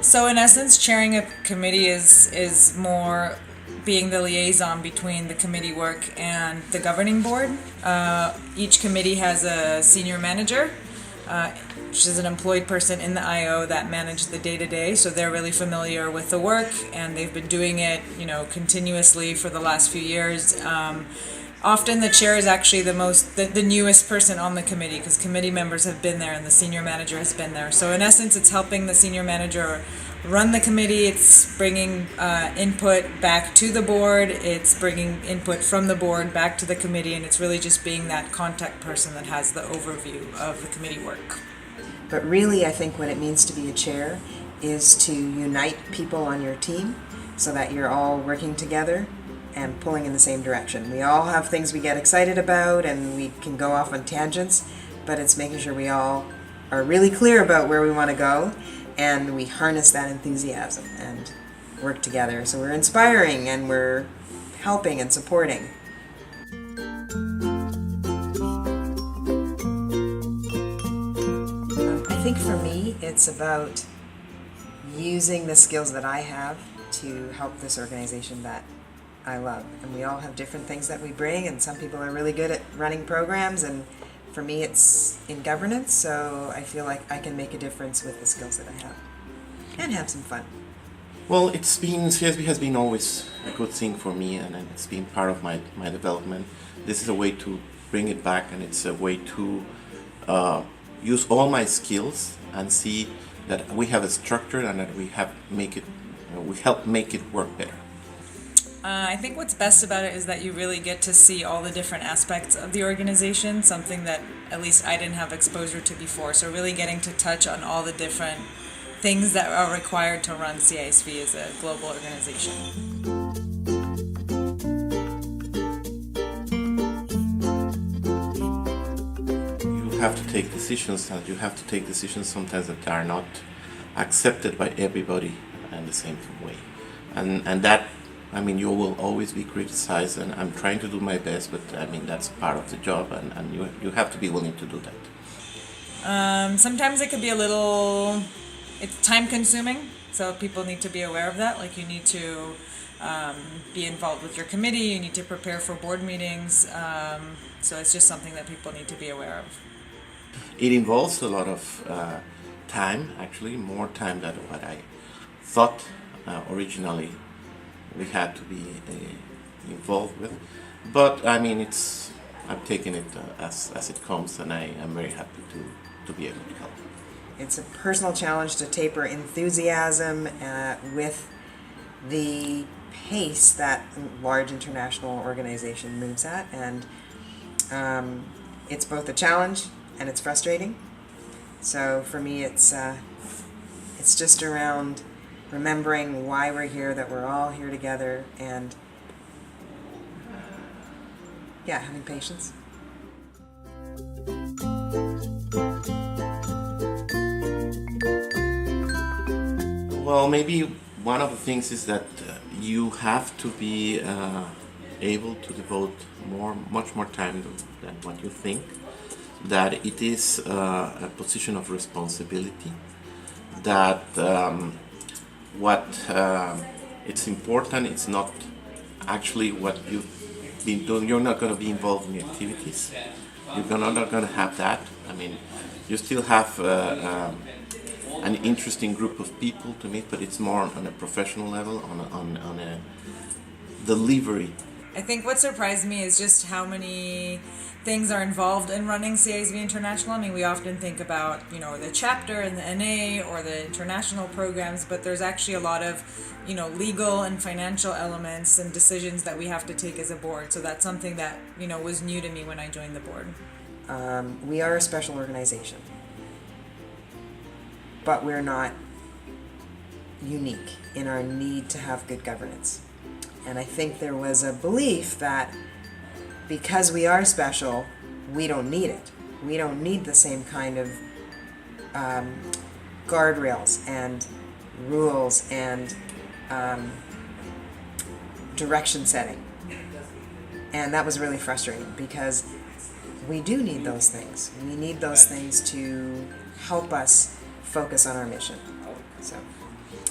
So in essence, chairing a committee is more being the liaison between the committee work and the governing board. Each committee has a senior manager, which is an employed person in the IO that manage the day-to-day, so they're really familiar with the work, and they've been doing it, continuously for the last few years. Often the chair is actually the newest person on the committee, because committee members have been there and the senior manager has been there. So in essence, it's helping the senior manager run the committee. It's bringing input back to the board. It's bringing input from the board back to the committee, and it's really just being that contact person that has the overview of the committee work. But really, I think what it means to be a chair is to unite people on your team so that you're all working together and pulling in the same direction. We all have things we get excited about and we can go off on tangents, but it's making sure we all are really clear about where we want to go and we harness that enthusiasm and work together. So we're inspiring and we're helping and supporting. I think for me, it's about using the skills that I have to help this organization that I love. And we all have different things that we bring, and some people are really good at running programs, and for me it's in governance, so I feel like I can make a difference with the skills that I have and have some fun. Well, CISV has been always a good thing for me, and it's been part of my development. This is a way to bring it back, and it's a way to use all my skills and see that we have a structure and that we help make it work better. I think what's best about it is that you really get to see all the different aspects of the organization, something that at least I didn't have exposure to before. So really getting to touch on all the different things that are required to run CISV as a global organization. You have to take decisions, and you have to take decisions sometimes that are not accepted by everybody in the same way. And that, you will always be criticized, and I'm trying to do my best, but that's part of the job, and you have to be willing to do that. Sometimes it could be it's time consuming, so people need to be aware of that. Like, you need to be involved with your committee, you need to prepare for board meetings, so it's just something that people need to be aware of. It involves a lot of time, actually, more time than what I thought originally we had to be involved with, but I'm taking it as it comes, and I am very happy to be able to help. It's a personal challenge to taper enthusiasm with the pace that a large international organization moves at, and it's both a challenge and it's frustrating. So for me, it's just around remembering why we're here, that we're all here together, and having patience. Well, maybe one of the things is that you have to be able to devote much more time than what you think, that it is a position of responsibility, that it's important, it's not actually what you've been doing. You're not going to be involved in the activities. You're not going to have that. You still have an interesting group of people to meet, but it's more on a professional level, on a delivery. I think what surprised me is just how many things are involved in running CISV International. We often think about, the chapter and the NA or the international programs, but there's actually a lot of, legal and financial elements and decisions that we have to take as a board. So that's something that, was new to me when I joined the board. We are a special organization, but we're not unique in our need to have good governance. And I think there was a belief that because we are special, we don't need it. We don't need the same kind of guardrails and rules and direction setting. And that was really frustrating, because we do need those things. We need those things to help us focus on our mission. So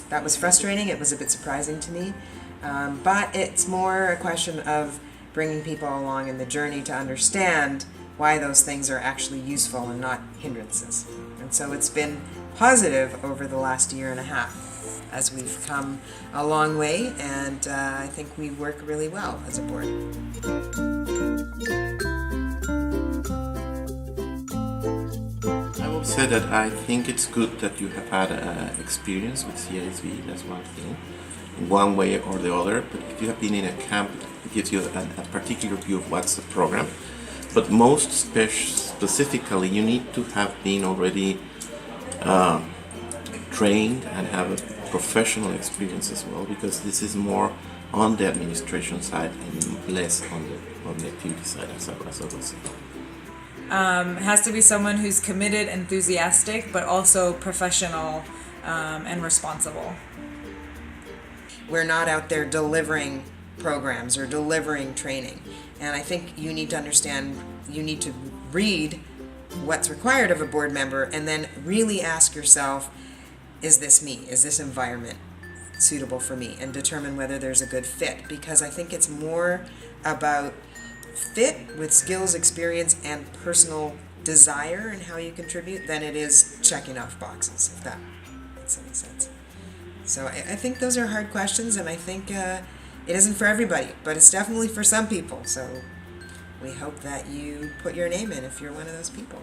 that was frustrating. It was a bit surprising to me. But it's more a question of bringing people along in the journey to understand why those things are actually useful and not hindrances. And so it's been positive over the last year and a half as we've come a long way, and I think we work really well as a board. I will say that I think it's good that you have had experience with CISV, that's one thing, in one way or the other, but if you have been in a camp, it gives you a particular view of what's the program. But most specifically, you need to have been already trained and have a professional experience as well, because this is more on the administration side and less on the activity side, as I was saying. Has to be someone who's committed, enthusiastic, but also professional and responsible. We're not out there delivering programs or delivering training. And I think you need to understand, you need to read what's required of a board member and then really ask yourself, is this me? Is this environment suitable for me? And determine whether there's a good fit. Because I think it's more about fit with skills, experience, and personal desire and how you contribute than it is checking off boxes, if that makes any sense. So I think those are hard questions, and I think it isn't for everybody, but it's definitely for some people. So we hope that you put your name in if you're one of those people.